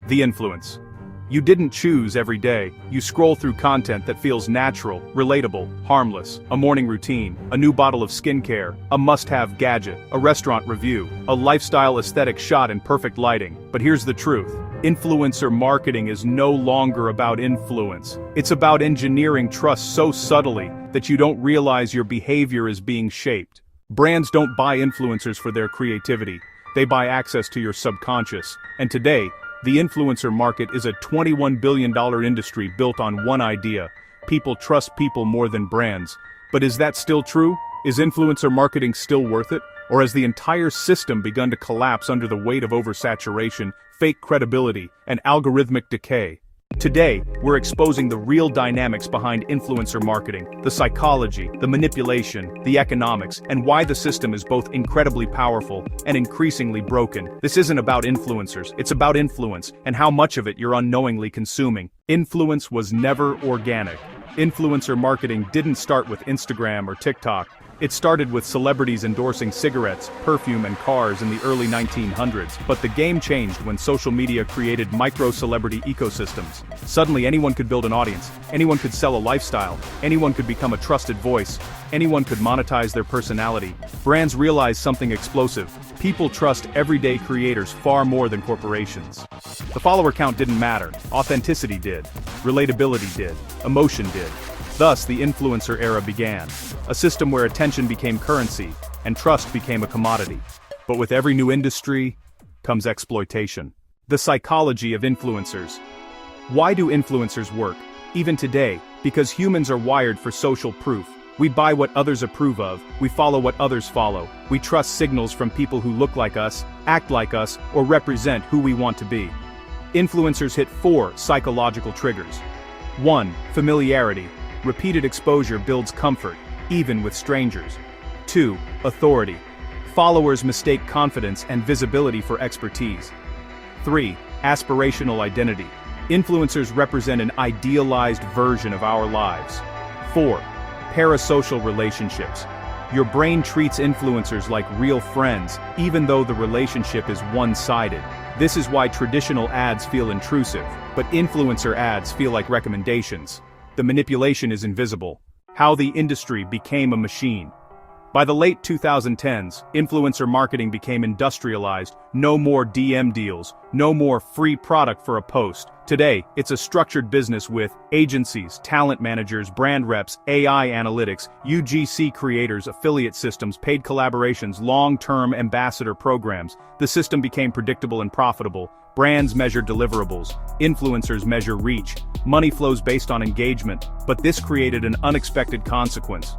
The influence. You didn't choose every day, you scroll through content that feels natural, relatable, harmless, a morning routine, a new bottle of skincare, a must-have gadget, a restaurant review, a lifestyle aesthetic shot in perfect lighting. But here's the truth. Influencer marketing is no longer about influence. It's about engineering trust so subtly that you don't realize your behavior is being shaped. Brands don't buy influencers for their creativity. They buy access to your subconscious. And today, the influencer market is a $21 billion industry built on one idea. People trust people more than brands. But is that still true? Is influencer marketing still worth it? Or has the entire system begun to collapse under the weight of oversaturation, fake credibility, and algorithmic decay? Today, we're exposing the real dynamics behind influencer marketing, the psychology, the manipulation, the economics, and why the system is both incredibly powerful and increasingly broken. This isn't about influencers, it's about influence, and how much of it you're unknowingly consuming. Influence was never organic. Influencer marketing didn't start with Instagram or TikTok. It started with celebrities endorsing cigarettes, perfume, and cars in the early 1900s, but the game changed when social media created micro-celebrity ecosystems. Suddenly anyone could build an audience, anyone could sell a lifestyle, anyone could become a trusted voice, anyone could monetize their personality. Brands realized something explosive. People trust everyday creators far more than corporations. The follower count didn't matter, authenticity did, relatability did, emotion did. Thus, the influencer era began, a system where attention became currency, and trust became a commodity. But with every new industry, comes exploitation. The psychology of influencers. Why do influencers work? Even today, because humans are wired for social proof. We buy what others approve of, we follow what others follow, we trust signals from people who look like us, act like us, or represent who we want to be. Influencers hit 4 psychological triggers. 1. Familiarity. Repeated exposure builds comfort, even with strangers. 2. Authority. Followers mistake confidence and visibility for expertise. 3. Aspirational identity. Influencers represent an idealized version of our lives. 4. Parasocial relationships. Your brain treats influencers like real friends, even though the relationship is one-sided. This is why traditional ads feel intrusive, but influencer ads feel like recommendations. The manipulation is invisible. How the industry became a machine. By the late 2010s, influencer marketing became industrialized. No more DM deals, no more free product for a post. Today, it's a structured business with agencies, talent managers, brand reps, AI analytics, UGC creators, affiliate systems, paid collaborations, long-term ambassador programs. The system became predictable and profitable. Brands measure deliverables, influencers measure reach. Money flows based on engagement, but this created an unexpected consequence.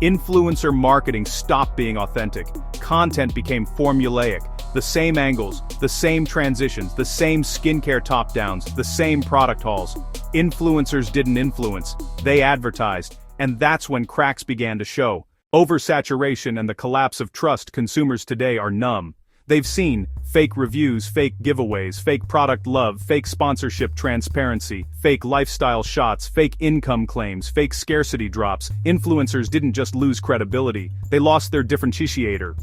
Influencer marketing stopped being authentic. Content became formulaic. The same angles, the same transitions, the same skincare top-downs, the same product hauls. Influencers didn't influence, they advertised, and that's when cracks began to show. Oversaturation and the collapse of trust. Consumers today are numb. They've seen fake reviews, fake giveaways, fake product love, fake sponsorship transparency, fake lifestyle shots, fake income claims, fake scarcity drops. Influencers didn't just lose credibility, they lost their differentiator.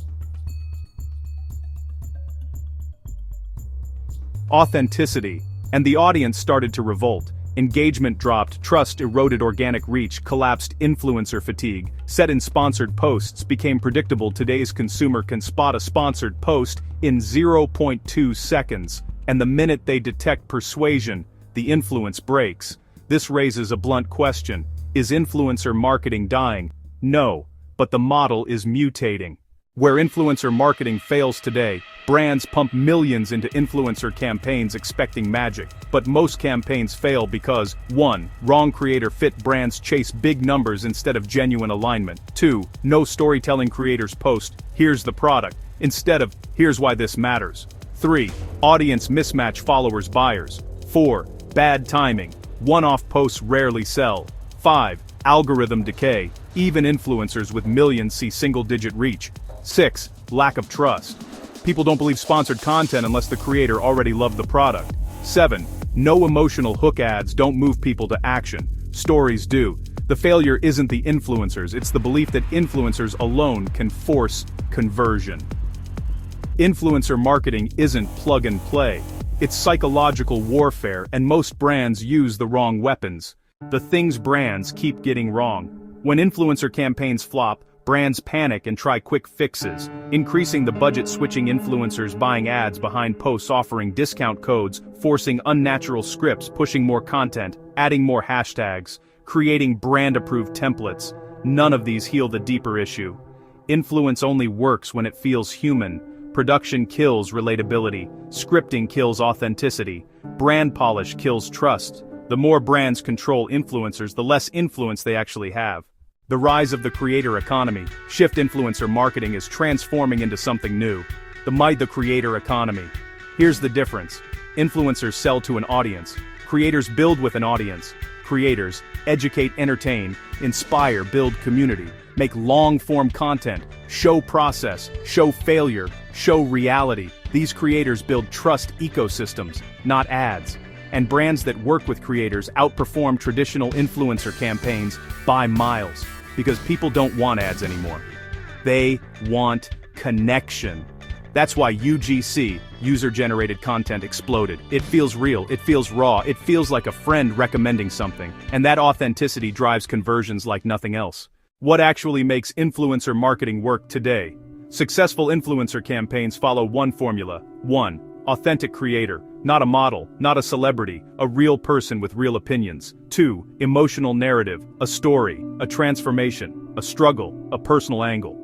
Authenticity. And the audience started to revolt. Engagement dropped, trust eroded, organic reach collapsed, influencer fatigue set in sponsored posts became predictable. Today's consumer can spot a sponsored post in 0.2 seconds, and the minute they detect persuasion, the influence breaks. This raises a blunt question. Is influencer marketing dying? No, but the model is mutating. Where influencer marketing fails today, brands pump millions into influencer campaigns expecting magic. But most campaigns fail because 1. Wrong creator fit. Brands chase big numbers instead of genuine alignment. 2. No storytelling. Creators post, "Here's the product," instead of, "Here's why this matters." 3. Audience mismatch. Followers buyers. 4. Bad timing. One-off posts rarely sell. 5. Algorithm decay. Even influencers with millions see single-digit reach. 6. Lack of trust. People don't believe sponsored content unless the creator already loved the product. 7. No emotional hook. Ads don't move people to action. Stories do. The failure isn't the influencers, it's the belief that influencers alone can force conversion. Influencer marketing isn't plug and play. It's psychological warfare, and most brands use the wrong weapons. The things brands keep getting wrong. When influencer campaigns flop, brands panic and try quick fixes, increasing the budget, switching influencers, buying ads behind posts, offering discount codes, forcing unnatural scripts, pushing more content, adding more hashtags, creating brand-approved templates. None of these heal the deeper issue. Influence only works when it feels human. Production kills relatability. Scripting kills authenticity. Brand polish kills trust. The more brands control influencers, the less influence they actually have. The rise of the creator economy. Shift influencer marketing is transforming into something new. The creator economy. Here's the difference. Influencers sell to an audience. Creators build with an audience. Creators educate, entertain, inspire, build community, make long-form content, show process, show failure, show reality. These creators build trust ecosystems, not ads. And brands that work with creators outperform traditional influencer campaigns by miles. Because people don't want ads anymore. They want connection. That's why UGC, user-generated content, exploded. It feels real, it feels raw, it feels like a friend recommending something. And that authenticity drives conversions like nothing else. What actually makes influencer marketing work today? Successful influencer campaigns follow one formula. 1. Authentic creator. Not a model, not a celebrity, a real person with real opinions. 2. Emotional narrative, a story, a transformation, a struggle, a personal angle.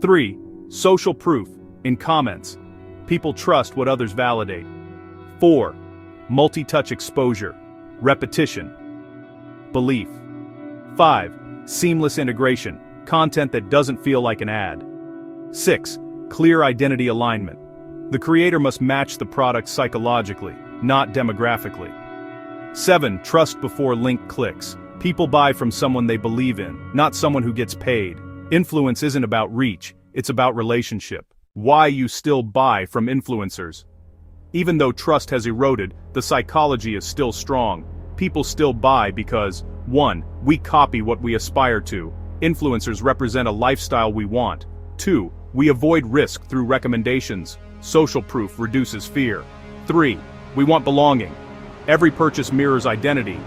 3. Social proof, in comments. People trust what others validate. 4. Multi-touch exposure, repetition, belief. 5. Seamless integration, content that doesn't feel like an ad. 6. Clear identity alignment. The creator must match the product psychologically, not demographically. 7. Trust before link clicks. People buy from someone they believe in, not someone who gets paid. Influence isn't about reach, it's about relationship. Why you still buy from influencers? Even though trust has eroded, the psychology is still strong. People still buy because, 1. We copy what we aspire to. Influencers represent a lifestyle we want. 2. We avoid risk through recommendations. Social proof reduces fear. 3. We want belonging. Every purchase mirrors identity.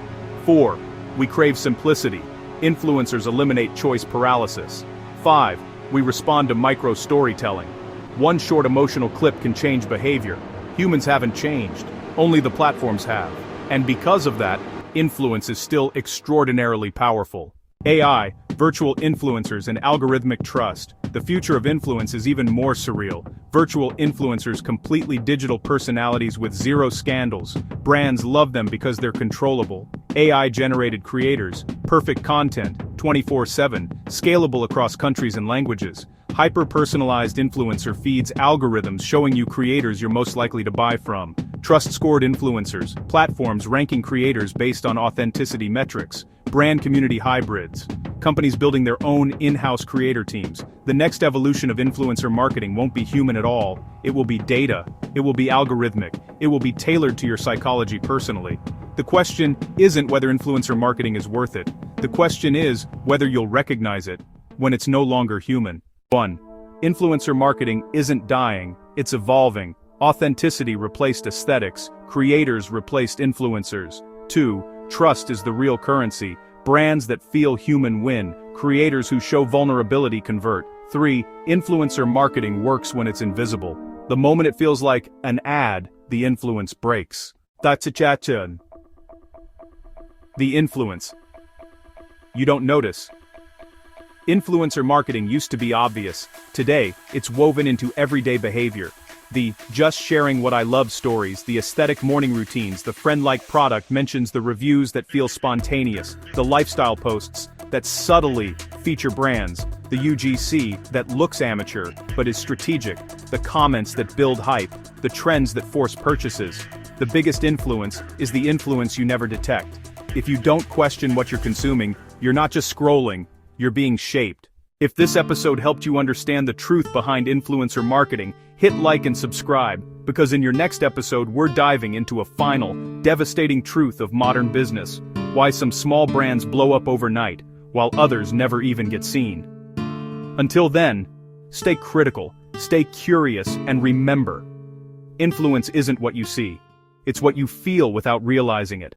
4. We crave simplicity. Influencers eliminate choice paralysis. 5. We respond to micro-storytelling. One short emotional clip can change behavior. Humans haven't changed. Only the platforms have. And because of that, influence is still extraordinarily powerful. AI, virtual influencers, and algorithmic trust. The future of influence is even more surreal. Virtual influencers, completely digital personalities with zero scandals. Brands love them because they're controllable. AI-generated creators, perfect content, 24/7, scalable across countries and languages. Hyper-personalized influencer feeds algorithms showing you creators you're most likely to buy from. Trust-scored influencers, platforms ranking creators based on authenticity metrics. Brand community hybrids. Companies building their own in-house creator teams. The next evolution of influencer marketing won't be human at all. It will be data. It will be algorithmic. It will be tailored to your psychology personally. The question isn't whether influencer marketing is worth it. The question is whether you'll recognize it when it's no longer human. 1. Influencer marketing isn't dying, it's evolving. Authenticity replaced aesthetics. Creators replaced influencers. 2. Trust is the real currency. Brands that feel human win. Creators who show vulnerability convert. 3. Influencer marketing works when it's invisible. The moment it feels like an ad, the influence breaks. That's a chat-chun. The influence. You don't notice. Influencer marketing used to be obvious. Today, it's woven into everyday behavior. The just sharing what I love stories, the aesthetic morning routines, the friend-like product mentions, the reviews that feel spontaneous, the lifestyle posts that subtly feature brands, the UGC that looks amateur but is strategic, the comments that build hype, the trends that force purchases. The biggest influence is the influence you never detect. If you don't question what you're consuming, you're not just scrolling, you're being shaped. If this episode helped you understand the truth behind influencer marketing, hit like and subscribe, because in your next episode we're diving into a final, devastating truth of modern business. Why some small brands blow up overnight, while others never even get seen. Until then, stay critical, stay curious, and remember, Influence isn't what you see. It's what you feel without realizing it.